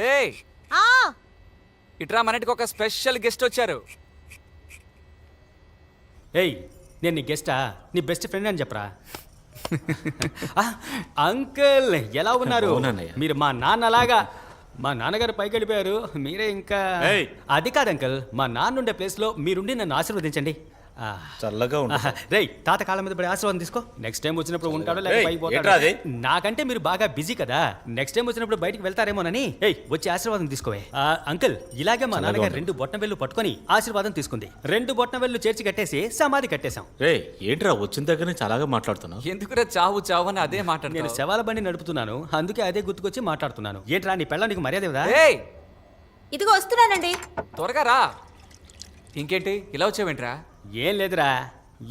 ఏయ్ ఆ ఇట్రా, మన ఇంటికి ఒక స్పెషల్ గెస్ట్ వచ్చారు. ఏయ్, నేను నీ గెస్టా? నీ బెస్ట్ ఫ్రెండ్ అని చెప్పరా? అంకుల్ ఎలా ఉన్నారు? బాగున్నానయ్య. మీరు మా నాన్నలాగా. మా నాన్నగారు పైకి వెళ్ళిపోయారు, మీరే ఇంకా. ఏయ్. అది కాదు అంకుల్, మా నాన్న ఉండే ప్లేస్లో మీరుండి నన్ను ఆశీర్వదించండి. చల్లగా ఉండు. రేయ్, తాత కాళ్ళ మీద పడి ఆశీర్వాదం తీసుకో. నెక్స్ట్ టైం వచ్చినప్పుడు ఉంటాడో లేక ఏయ్, పైకి ఏంట్రా అది? పోతాడో. నాకంటే మీరు బాగా బిజీ కదా, నెక్స్ట్ టైం వచ్చినప్పుడు బయటికి వెళ్తారేమోనని. ఏయ్, వచ్చి ఆశీర్వాదం తీసుకోవే. అంకుల్, ఇలాగే మా నాన్నగారు 2 బొట్టనవేళ్ళు పట్టుకొని ఆశీర్వాదం తీసుకుంది. 2 బొట్టనవేళ్ళు చేర్చి కట్టేసి సమాధి కట్టేశాం. రే ఏంట్రా వచ్చిన దగ్గర నుంచి అలాగా మాట్లాడుతున్నావు? ఎందుకురా చావు చావు అని అదే నేను మాట్లాడుతున్నావు? శవాల బండి నడుపుతున్నాను, అందుకే అదే గుర్తుకొచ్చి మాట్లాడుతున్నాను. ఏంట్రా, నీ పెళ్ళ నీకు మర్యాద ఇవ్వదా? ఏయ్ ఇదిగో వస్తున్నానండి. త్వరగా రా. ఇంకేంటి ఇలా వచ్చావేంట్రా? ఏం లేదురా,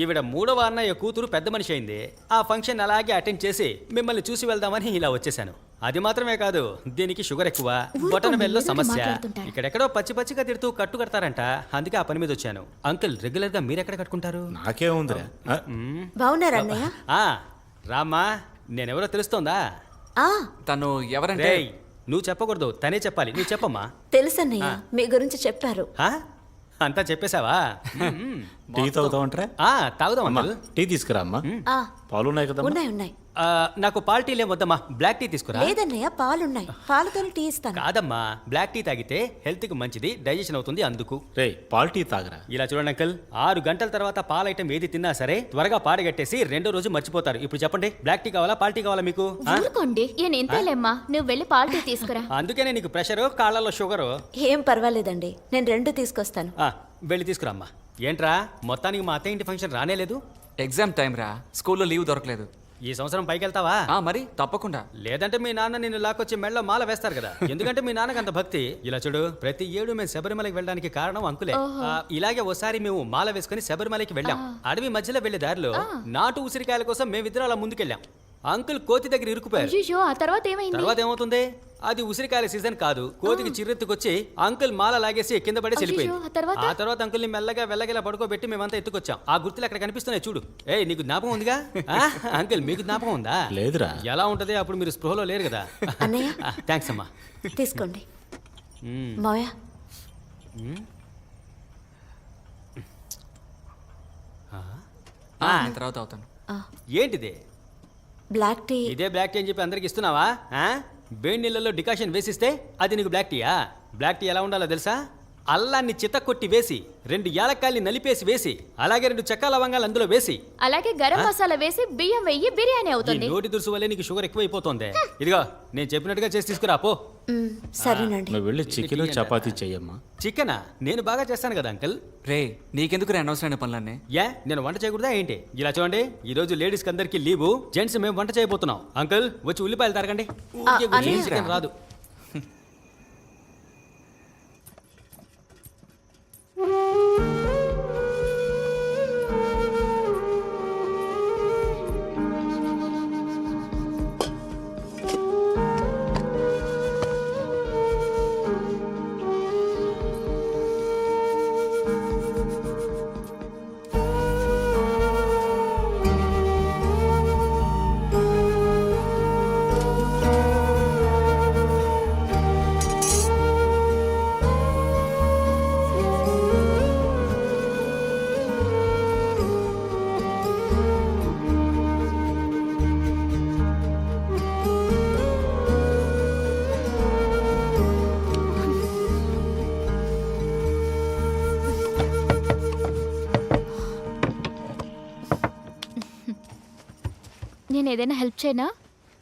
ఈవిడ 3వ అన్నయ్య కూతురు పెద్ద మనిషి అయింది. ఆ ఫంక్షన్ అలాగే అటెండ్ చేసి మిమ్మల్ని చూసి వెళ్దామని ఇలా వచ్చేసాను. అది మాత్రమే కాదు, దీనికి షుగర్ ఎక్కువ, బొటన వేల్లో సమస్య. ఇక్కడెక్కడో పచ్చి పచ్చిగా తిడుతూ కట్టు కడతారంట, అందుకే ఆ పని మీద వచ్చాను. అంకుల్, రెగ్యులర్ గా మీరెక్కడ కట్టుకుంటారు? నాకేముందిరా? బాగున్నారా అన్నయ్య? ఆ, రామ్మా, నేనెవరో తెలుస్తోందా? ఆ తను ఎవరంటే? రేయ్, నువ్వు చెప్పకూడదు, తనే చెప్పాలి. నువ్వు చెప్పమ్మా. తెలుసన్నయ్య, మీ గురించి చెప్పారు. ఆ? అంతా చెప్పేశావా? టీ తాగుతావంటరా? తాగుదాం అమ్మా, అంకుల్. టీ తీసుకురా అమ్మా. ఆ పాలు ఉన్నాయి కదా? ఉన్నాయి ఉన్నాయి. నాకు పాలు టీ వద్దమ్మా, బ్లాక్ టీ తీసుకురా. లేదన్నయ్య, పాలున్నాయి, పాలతోనే టీ ఇస్తాను. కాదమ్మా, బ్లాక్ టీ తాగితే హెల్త్ కి మంచిది, డైజెషన్ అవుతుంది, అందుకు. రే పాలు టీ తాగరా. ఇలా చూడండి అంకుల్, 6 గంటల తర్వాత పాల ఐటమ్ ఏది తిన్నా సరే త్వరగా పాడగట్టేసి 2వ రోజు మర్చిపోతారు. ఇప్పుడు చెప్పండి, బ్లాక్ టీ కావాలా, పాల టీ కావాలా మీకు? ఊరుకోండి, ఈయన ఇంతేలేమ్మా, నువ్వు వెళ్ళి పాలు తీసుకురా. అందుకనే నీకు ప్రెషరు, కాళ్ళలో షుగరు. ఏం పర్వాలేదండి, నేను 2 తీసుకొస్తాను. వెళ్ళి తీసుకురామ్మా. ఏంట్రా, మొత్తానికి మా అత్తయ్య ఇంటి ఫంక్షన్ రానేలేదు? ఎగ్జామ్ టైం రా, స్కూల్లో లీవ్ దొరకలేదు. ఈ సంవత్సరం పైకి వెళ్తావా? మరి తప్పకుండా. లేదంటే మీ నాన్న నిన్ను లాక్కొచ్చి మెళ్ళలో మాల వేస్తారు కదా, ఎందుకంటే మీ నాన్నకి అంత భక్తి. ఇలా చూడు, ప్రతి ఏడు మేము శబరిమలకి వెళ్ళడానికి కారణం అంకులే. ఇలాగే ఓసారి మేము మాల వేసుకుని శబరిమలకి వెళ్ళాం. అడవి మధ్యలో వెళ్లే దారిలో నాటు ఉసిరికాయల కోసం మేమిద్దరం అలా ముందుకెళ్ళాం. అంకుల్ కోతి దగ్గర ఇరుక్కుపోయారు. అయ్యో, ఆ తర్వాత ఏమైంది? తర్వాత ఏమవుతుంది? అది ఉసిరికాయల సీజన్ కాదు, కోతికి చిర్రెత్తుకొచ్చి అంకుల్ మాల లాగేసి కింద పడి వెళ్ళిపోయింది. ఆ తర్వాత అంకుల్ ని మెల్లగా వెళ్ళగలా పడుకోబెట్టి మేమంతా ఎత్తుకొచ్చాం. ఆ గుర్తులు అక్కడ కనిపిస్తున్నాయి చూడు. నీకు జ్ఞాపకం ఉందిగా? అంకుల్, మీకు జ్ఞాపకం ఉందా? లేదురా. ఎలా ఉంటది, అప్పుడు మీరు స్పృహలో లేరు కదా. అన్నయ్య థ్యాంక్స్ అమ్మా. తీసుకోండి. మావయ్య నేను తర్వాత అవుతాను. ఏంటిది? Black tea. ఇదే బ్లాక్ టీ అని చెప్పి అందరికి ఇస్తున్నావా? వేడి నీళ్ళలో డికాషన్ వేసిస్తే అది నీకు బ్లాక్ టీయా? బ్లాక్ టీ ఎలా ఉండాలో తెలుసా? అల్లాన్ని చితకొట్టి వేసి 2 యాలక్కాయల్ని నలిపేసి వేసి అలాగే 2 చెక్క లవంగాలు అందులో వేసి అలాగే గరం మసాలా వేసి బియ్యం వెయ్యి బిర్యానీ ఈ అవుతుంది. నోటి దురుసు వల్లే నీకు షుగర్ ఎక్కువైపోతుంది. ఇదిగో, నేను చెప్పినట్టుగా చేసి తీసుకురా పో. సరేనండి. నువ్వు వెళ్ళి చికెన్ చపాతీ చెయ్యమ్మా. చికెనా? నేను బాగా చేస్తాను కదా అంకుల్. రే, నీకెందుకు రా అనవసరమైన పనులన్నీ? నేను వంట చేయకూడదా ఏంటి? ఇలా చూడండి, ఈ రోజు లేడీస్ కి అందరికి లీవు, జెంట్స్ మేము వంట చేయబోతున్నాం. అంకుల్, వచ్చి ఉల్లిపాయలు తరగండి. అన్నయ్య. చికెన్ రాదు. నేను ఏదైనా హెల్ప్ చేయనా?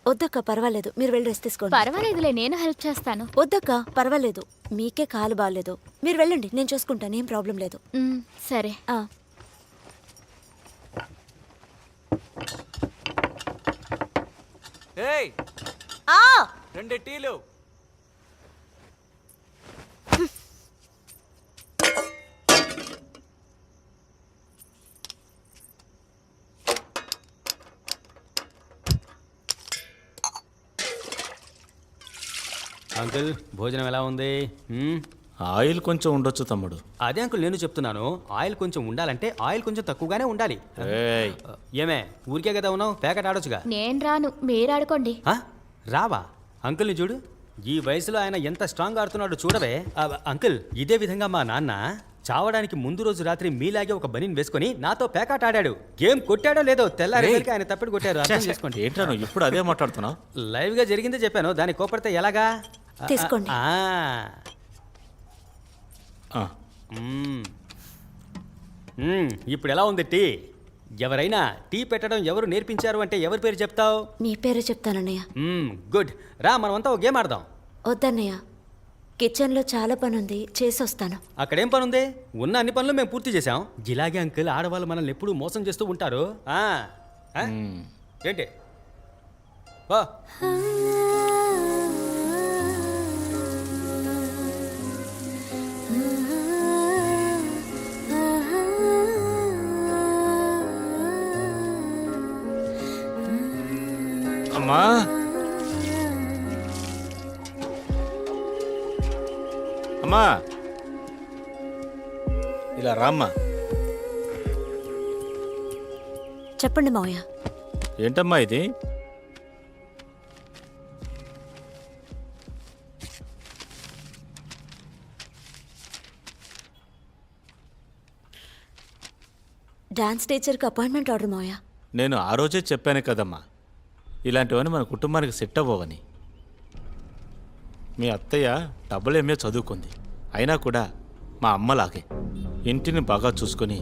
వద్దక్క, పర్వాలేదు, మీరు వెళ్ళి రెస్ట్ తీసుకోండి. పర్వాలేదులే, నేను హెల్ప్ చేస్తాను. వద్దక్క, పర్వాలేదు, మీకే కాలు బాగాలేదు, మీరు వెళ్ళండి, నేను చూసుకుంటాను, ఏం ప్రాబ్లం లేదు. సరే. ఏయ్, ఆ 2 టీలు. అంకుల్, భోజనం ఎలా ఉంది? ఆయిల్ కొంచెం ఉండొచ్చు తమ్ముడు. అదే అంకుల్ నేను చెప్తున్నాను, ఆయిల్ కొంచెం ఉండాలంటే ఆయిల్ కొంచెం తక్కువగానే ఉండాలి. ఏమే, ఊరికే కదా ఉన్నావు, ప్యాకెట్ ఆడొచ్చుగా. నేను రాను, మీరు ఆడుకోండి. రావా? అంకుల్ని చూడు, ఈ వయసులో ఆయన ఎంత స్ట్రాంగ్ ఆడుతున్నాడో చూడవే. అంకుల్, ఇదే విధంగా మా నాన్న చావడానికి ముందు రోజు రాత్రి మీలాగే ఒక బనీన్ వేసుకొని నాతో పేకాట ఆడాడు. గేమ్ కొట్టాడో లేదో తెల్లారేసరికి ఆయన తప్పిడి కొట్టారు. అర్థం చేసుకోండి. ఏంట్రా నువ్వు ఇప్పుడు అదే మాట్లాడుతున్నావు? లైవ్ గా జరిగిందే చెప్పాను, దాన్ని కోపడితే ఎలాగా? తీసుకోండి. ఇప్పుడు ఎలా ఉంది టీ? ఎవరైనా టీ పెట్టడం ఎవరు నేర్పించారు అంటే ఎవరి పేరు చెప్తావు? మీ పేరే చెప్తానన్నయ్య. గుడ్. రా, మనమంతా ఒక గేమ్ ఆడదాం. వద్దన్నయ్య, కిచెన్లో చాలా పని ఉంది, చేసి వస్తాను. అక్కడేం పని ఉంది? ఉన్న అన్ని పనులు మేము పూర్తి చేసాం. ఇలాగే అంకుల్ ఆడవాళ్ళు మనల్ని ఎప్పుడూ మోసం చేస్తూ ఉంటారు. ఏంటి వా. అమ్మా అమ్మా, ఇలా రామ్మా. చెప్పండి మావయ్య. ఏంటమ్మా ఇది? డాన్స్ టీచర్కి అపాయింట్మెంట్ ఆర్డర్ మావయ్య. నేను ఆ రోజే చెప్పాను కదమ్మా, ఇలాంటివన్నీ మన కుటుంబానికి సెట్ అవ్వవని. మీ అత్తయ్య డబ్బులు ఎంఏ చదువుకుంది, అయినా కూడా మా అమ్మలాగే ఇంటిని బాగా చూసుకొని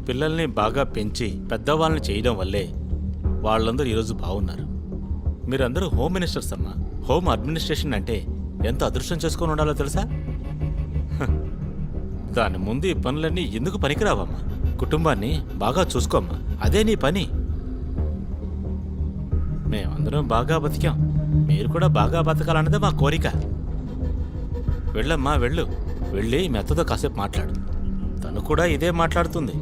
పిల్లల్ని బాగా పెంచి పెద్దవాళ్ళని చేయడం వల్లే వాళ్ళందరూ ఈరోజు బాగున్నారు. మీరందరూ హోమ్ మినిస్టర్స్ అమ్మా. హోమ్ అడ్మినిస్ట్రేషన్ అంటే ఎంత అదృష్టం చేసుకొని ఉండాలో తెలుసా? దాని ముందు ఈ పనులన్నీ ఎందుకు పనికిరావమ్మా? కుటుంబాన్ని బాగా చూసుకోమ్మా, అదే నీ పని. మేమందరం బాగా బతికాం, మీరు కూడా బాగా బతకాలన్నదే మా కోరిక. వెళ్ళమ్మా, వెళ్ళు. వెళ్ళి మీ అత్తతో కాసేపు మాట్లాడు, తను కూడా ఇదే మాట్లాడుతుంది.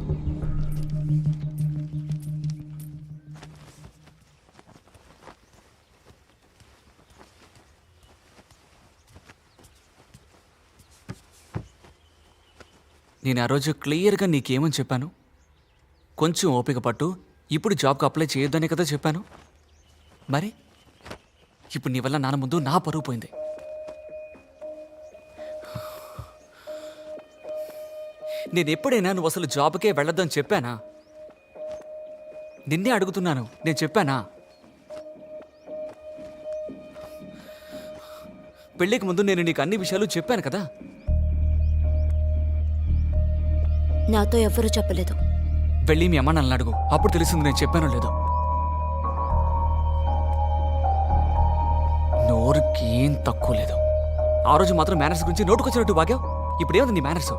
నేను ఆ రోజు క్లియర్గా నీకేమని చెప్పాను? కొంచెం ఓపిక పట్టు, ఇప్పుడు జాబ్కి అప్లై చేయొద్దనే కదా చెప్పాను. మరి ఇప్పుడు నీ వల్ల నాన్న ముందు నా పరువు పోయింది. నేను ఎప్పుడైనా నువ్వు అసలు జాబ్కే వెళ్ళొద్దని చెప్పానా? నిన్నే అడుగుతున్నాను, నేను చెప్పానా? పెళ్ళికి ముందు నేను నీకు అన్ని విషయాలు చెప్పాను కదా. నాతో ఎవ్వరూ చెప్పలేదు. వెళ్ళి మీ అమ్మ నన్ను అడుగు, అప్పుడు తెలిసింది నేను చెప్పానో లేదో. నోరుకి ఏం తక్కువ లేదు. ఆ రోజు మాత్రం మేనర్స్ గురించి నోటుకొచ్చినట్టు బాగావు. ఇప్పుడు ఏముంది నీ మేనర్స్?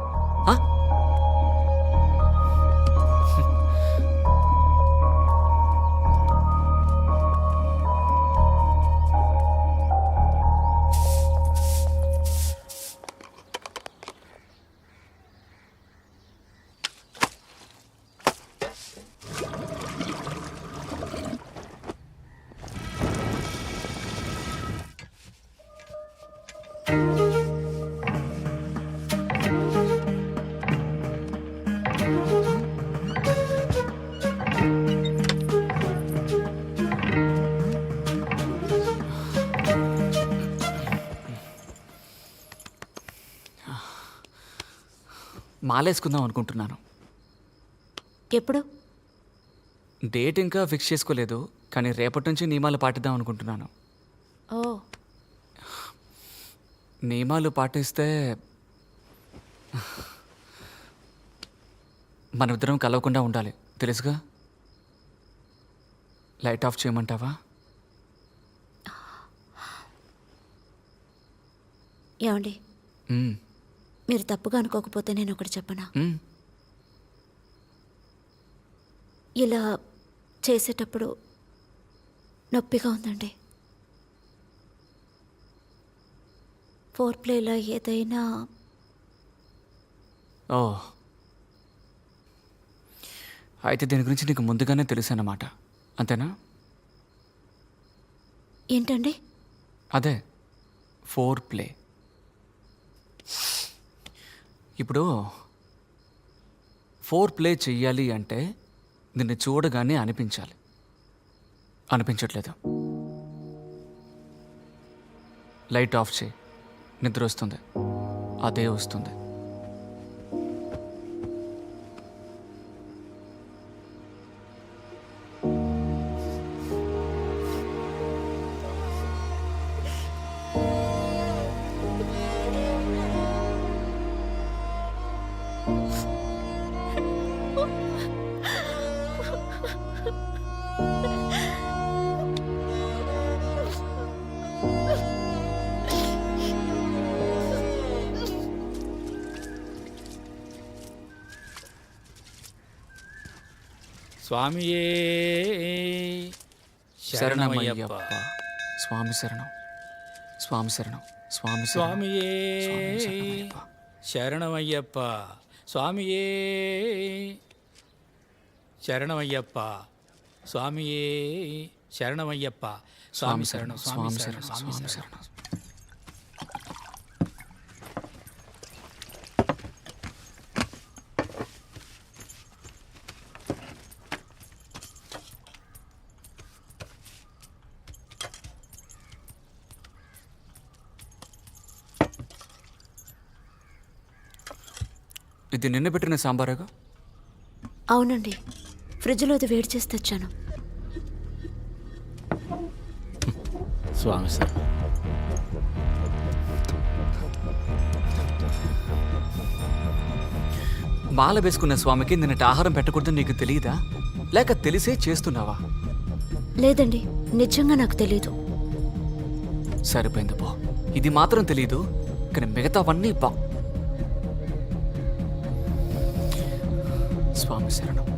మాలేసుకుందాం అనుకుంటున్నాను. ఎప్పుడు? డేట్ ఇంకా ఫిక్స్ చేసుకోలేదు, కానీ రేపటి నుంచి నియమాలు పాటిద్దాం అనుకుంటున్నాను. ఓ, నియమాలు పాటిస్తే మనమిద్దరం కలవకుండా ఉండాలి, తెలుసుగా. లైట్ ఆఫ్ చేయమంటావా? ఏమండి, మీరు తప్పుగా అనుకోకపోతే నేను ఒకటి చెప్పనా? ఇలా చేసేటప్పుడు నొప్పిగా ఉందండి. ఫోర్ ప్లేలో ఏదైనా ఓ, అయితే దీని గురించి నీకు ముందుగానే తెలుసు అన్నమాట, అంతేనా? ఏంటండి? అదే ఫోర్ ప్లే. ఇప్పుడు ఫోర్ ప్లే చెయ్యాలి అంటే నిన్ను చూడగానే అనిపించాలి. అనిపించట్లేదు. లైట్ ఆఫ్ చేయి. నిద్ర వస్తుంది, అదే వస్తుంది. స్వామియే శరణమయ్యప్ప. స్వామి శరణం, స్వామి శరణం, స్వామి శరణం. స్వామియే శరణమయ్యప్ప. శరణమయ్యప్ప. స్వామియే శరణమయ్యప్ప. స్వామియే శరణమయ్యప్ప. స్వామి స్వామి శరణం, శరణం, స్వామి స్వామి శరణం, శరణం, స్వామి స్వామి శరణం. శరణం. ఇది నిన్న పెట్టిన సాంబారేగా? అవునండి, ఫ్రిడ్జ్లో అది వేడి చేసి తెచ్చాను. స్వామి సార్, మాల వేసుకున్న స్వామికి నిన్నటి ఆహారం పెట్టకూడదని నీకు తెలియదా? లేక తెలిసే చేస్తున్నావా? లేదండి, నిజంగా నాకు తెలీదు. సరిపోయింది పో. ఇది మాత్రం తెలీదు, కానీ మిగతావన్నీ బా. స్వామి శరణం.